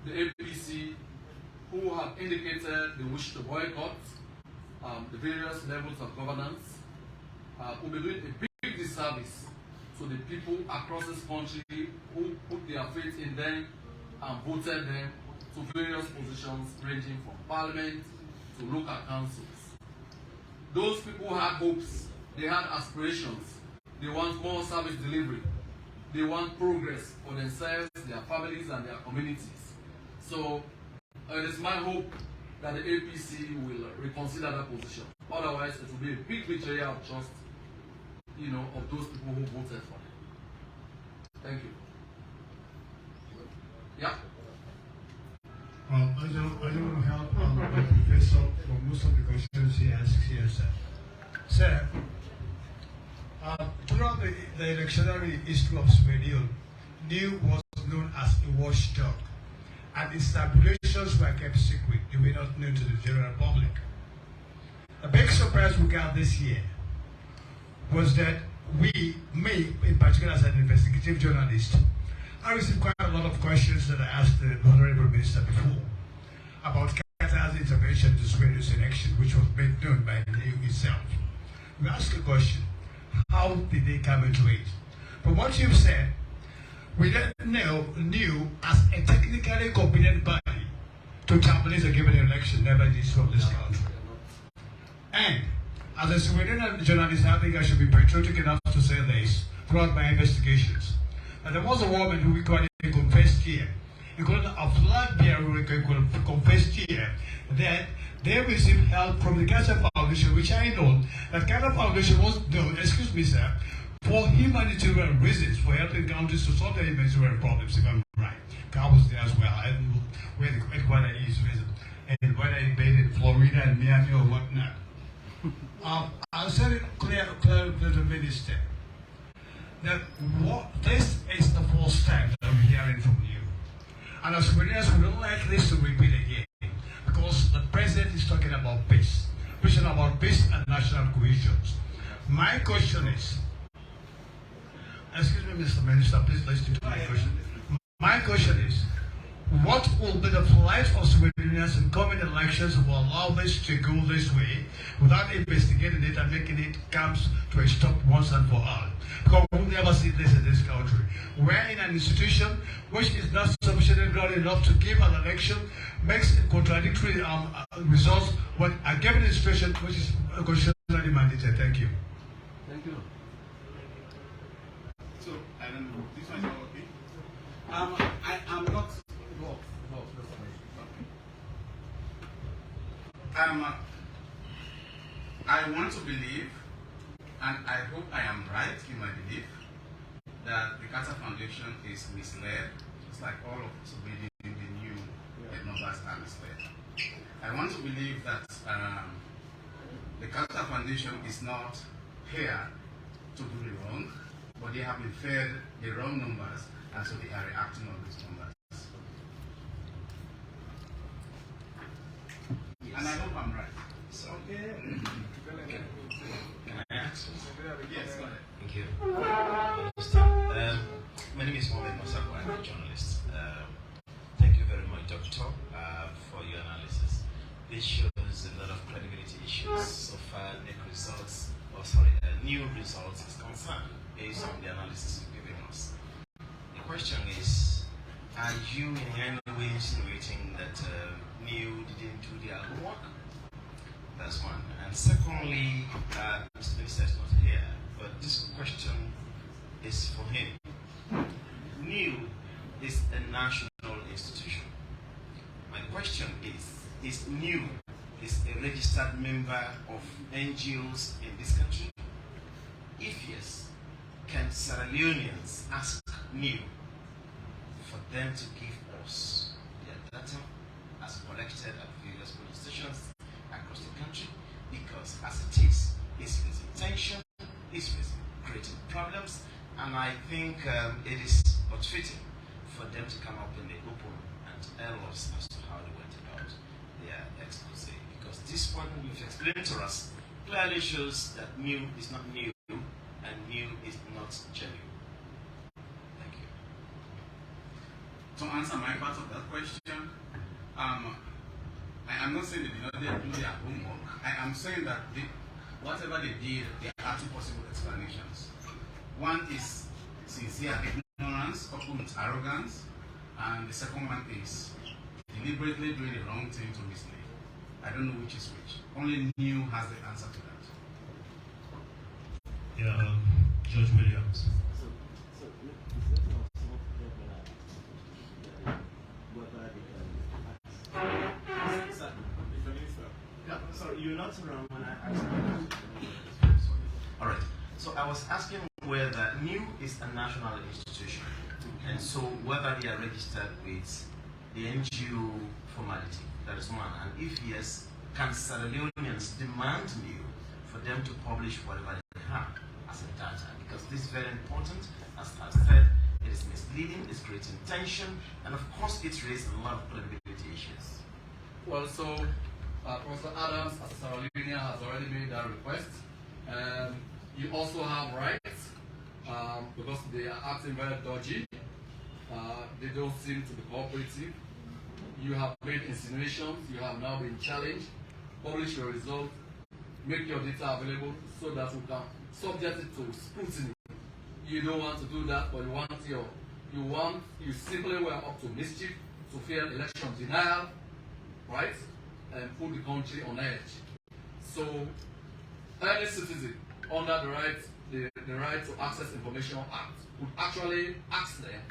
the APC, who have indicated they wish to boycott the various levels of governance, will be doing a big disservice to the people across this country who put their faith in them and voted them to various positions ranging from parliament to local councils. Those people had hopes, they had aspirations, they want more service delivery, they want progress for themselves, their families and their communities. So it is my hope that the APC will reconsider that position. Otherwise, it will be a big betrayal of trust, you know, of those people who voted for them. Thank you. Yeah. I don't want to help the professor for most of the questions he asks here, sir. Sir, throughout the electionary history of Sierra Leone, New was known as a watchdog, and its tabulations were kept secret. They were not known to the general public. A big surprise we got this year was that me in particular as an investigative journalist, I received quite a lot of questions that I asked the Honorable Minister before about Qatar's intervention in this radio election, which was made known by the EU itself. We asked the question, how did they come into it? But what you've said, we then knew as a technically competent body to tabulate a given election, never did from this country. And as a Swedish journalist, I think I should be patriotic enough to say this throughout my investigations. And there was a woman who equally confessed here, including a flag bearer who confessed here, that they received help from the Cancer Foundation, which I know that Cancer Foundation was done, excuse me, sir, for humanitarian reasons, for helping countries to solve their humanitarian problems, if I'm right. I was there as well. I don't know where the headquarters is, and whether it's based in Florida and Miami or whatnot. I'll say it clear to the minister that this is the first time that I'm hearing from you. And as Swedish, we don't like this to repeat again, because the president is talking about peace, which is about peace and national cohesion. My question is, excuse me, Mr. Minister, please listen to my question. My question is, what will be the plight of Swedish in coming elections will allow this to go this way without investigating it and making it come to a stop once and for all? Because we'll never see this in this country. We're in an institution which is not sufficiently grown enough to give an election, makes contradictory results when a given institution which is constitutionally mandated. Thank you. Thank you. So, I don't know. This one is not okay. I'm not. I want to believe, and I hope I am right in my belief, that the Carter Foundation is misled, just like all of us reading the new numbers are misled. I want to believe that the Carter Foundation is not here to do the wrong, but they have been fed the wrong numbers, and so they are reacting on these numbers. Yes. And I hope I'm right. So, okay. Can I ask? Yes, go ahead. Thank you. My name is Mohamed Masako. I'm a journalist. Thank you very much, Doctor, for your analysis. This shows a lot of credibility issues so far. New results is concerned based on the analysis you've given us. The question is, are you in any way insinuating that New didn't do their homework? That's one. And secondly, Mr. Minister is not here, but this question is for him. New is a national institution. My question is New a registered member of NGOs in this country? If yes, can Sierra Leoneans ask New for them to give us their data as collected at various police stations across the country? Because as it is, it's raising tension, it's creating problems, and I think it is not fitting for them to come up in the open and tell us as to how how they went about their expose. Because this one you've explained to us clearly shows that new is not new and new is not genuine. Thank you. To answer my part of that question, I am not saying they did not do their homework. I am saying that whatever they did, there are two possible explanations. One is sincere ignorance coupled with arrogance, and the second one is deliberately doing the wrong thing to mislead. I don't know which is which. Only New has the answer to that. Yeah, Judge Williams. Sorry, you're not around when I asked. All right. So I was asking whether New is a national institution, and so whether they are registered with the NGO formality. That is one. And if yes, can Sierra Leoneans demand New for them to publish whatever they have as a data? Because this is very important. As I said, it is misleading, it's creating tension, and of course it raises a lot of credibility issues. Well, so Professor Adams, as a Sierra Leonean, has already made that request. You also have rights because they are acting very dodgy. They don't seem to be cooperative. You have made insinuations. You have now been challenged. Publish your result. Make your data available so that we can subject it to scrutiny. You don't want to do that, but you simply were up to mischief, to fear election denial, right? And put the country on edge. So any citizen under the right to access information act would actually ask them,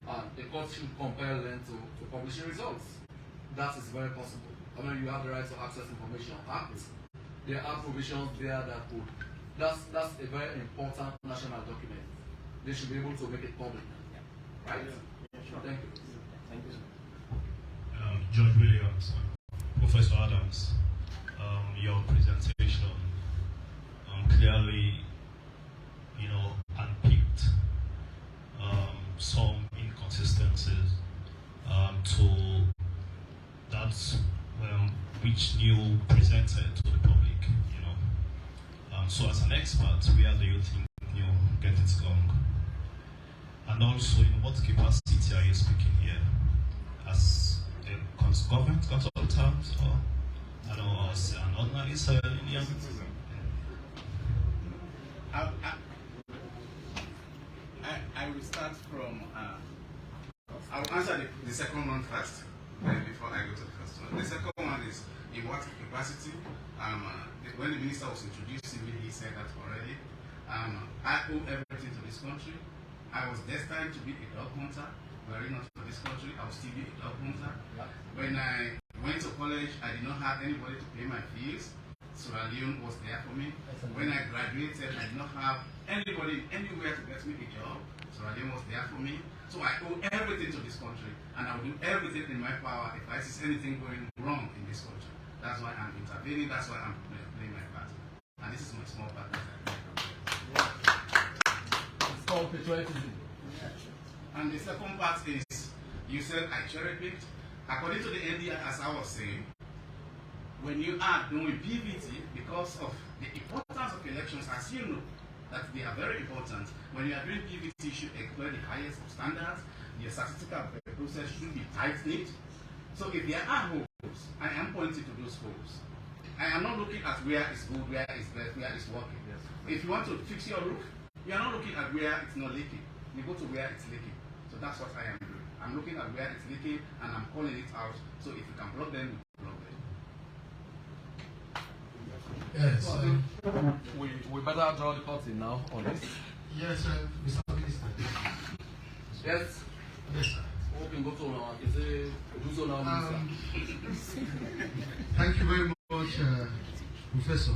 and the court should compel them to publish results. That is very possible. I mean, you have the right to access information act. There are provisions there that would. That's a very important national document. They should be able to make it public, right? Yeah, sure. Thank you. Thank you. Judge Williams, Professor Adams, your presentation clearly, unpicked some inconsistencies to that which New presented to the public. So as an expert, where do you think New get it wrong? And also, in what capacity are you speaking here? As a government consultant, or as an ordinary Sierra-Leonean? I will start from. I will answer the second one first, before I go to the first one. The second one is in what capacity? When the minister was introduced, he said that already. I owe everything to this country. I was destined to be a dog hunter, very not for this country. I will still be a dog hunter. When I went to college, I did not have anybody to pay my fees. Sierra Leone was there for me. When I graduated, I did not have anybody anywhere to get me a job. Sierra Leone was there for me. So I owe everything to this country, and I will do everything in my power if I see anything going wrong in this country. That's why I'm intervening. That's why I'm playing my part. And this is my small part. It's called patriotism. And the second part is, you said I cherry-picked. According to the NDI, as I was saying, when you are doing PVT, because of the importance of elections, as you know, that they are very important, when you are doing PVT, you should employ the highest of standards. Your statistical process should be tight-knit. So if there are holes, I am pointing to those holes. I am not looking at where it's good, where it's bad, where it's working. If you want to fix your roof, you are not looking at where it's not leaking. You go to where it's leaking. So that's what I am doing. I'm looking at where it's leaking and I'm calling it out. So if you can block them, we block them. Yes. We better draw the curtain now on this. Yes, Mr. Minister. Yes. Yes, sir. Thank you very much, Professor.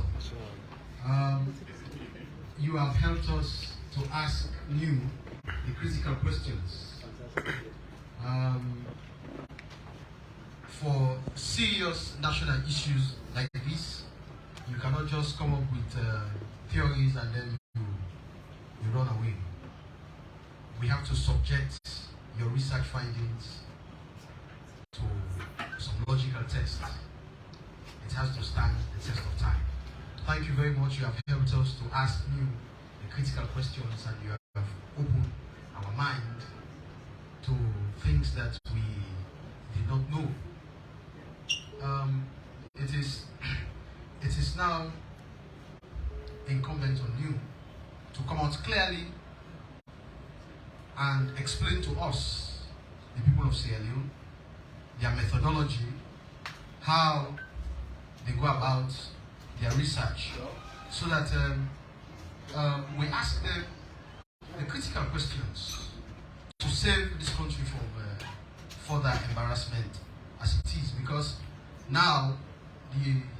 You have helped us to ask New the critical questions. For serious national issues like this, you cannot just come up with theories and then you run away. We have to subject your research findings to some logical test. It has to stand the test of time. Thank you very much. You have helped us to ask new the critical questions, and you have opened our mind to things that we did not know. It is now incumbent on you to come out clearly and explain to us, the people of Sierra Leone, their methodology, how they go about their research, so that we ask them the critical questions to save this country from further embarrassment as it is, because now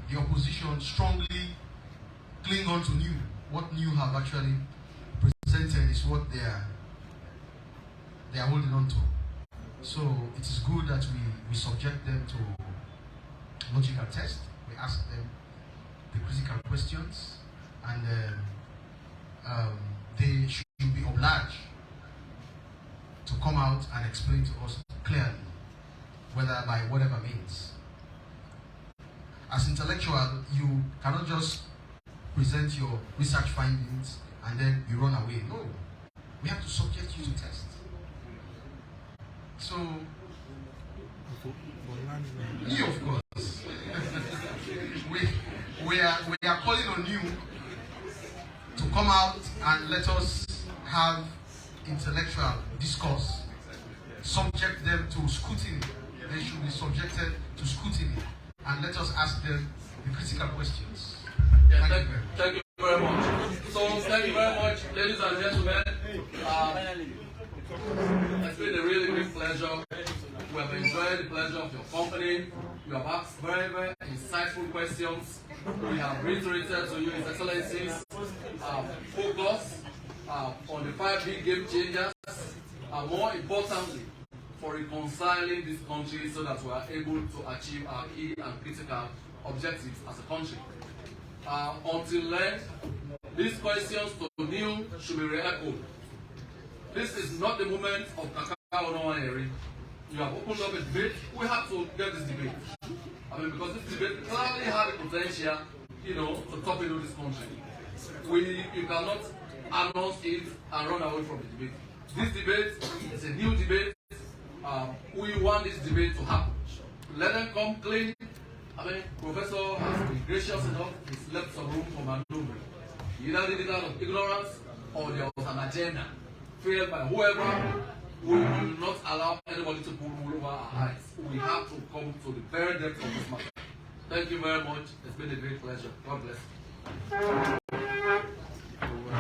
the opposition strongly cling on to new. What new have actually presented is what they are holding on to. So it is good that we subject them to logical test. We ask them the critical questions, and they should be obliged to come out and explain to us clearly, whether by whatever means. As intellectual, you cannot just present your research findings and then you run away. No, we have to subject you to test. So, you, of course, we are calling on you to come out and let us have intellectual discourse. Subject them to scrutiny. They should be subjected to scrutiny, and let us ask them the critical questions. Yeah, thank you very much. So, thank you very much, ladies and gentlemen. It's been a really great pleasure. We have enjoyed the pleasure of your company. You have asked very, very insightful questions. We have reiterated to you, His Excellency's focus on the 5 big game changers, more importantly, for reconciling this country so that we are able to achieve our key and critical objectives as a country. Until then, these questions to Neil should be re-echoed. This is not the moment of Kakao no Eri. You have opened up a debate. We have to get this debate. I mean, because this debate clearly had the potential, to torpedo this country. You cannot announce it and run away from the debate. This debate is a new debate. We want this debate to happen. Let them come clean. I mean, Professor has been gracious enough. He's left some room for maneuvering. He either did it out of ignorance or there was an agenda failed by whoever. We will not allow anybody to pull wool over our eyes. We have to come to the very depth of this matter. Thank you very much. It's been a great pleasure. God bless you.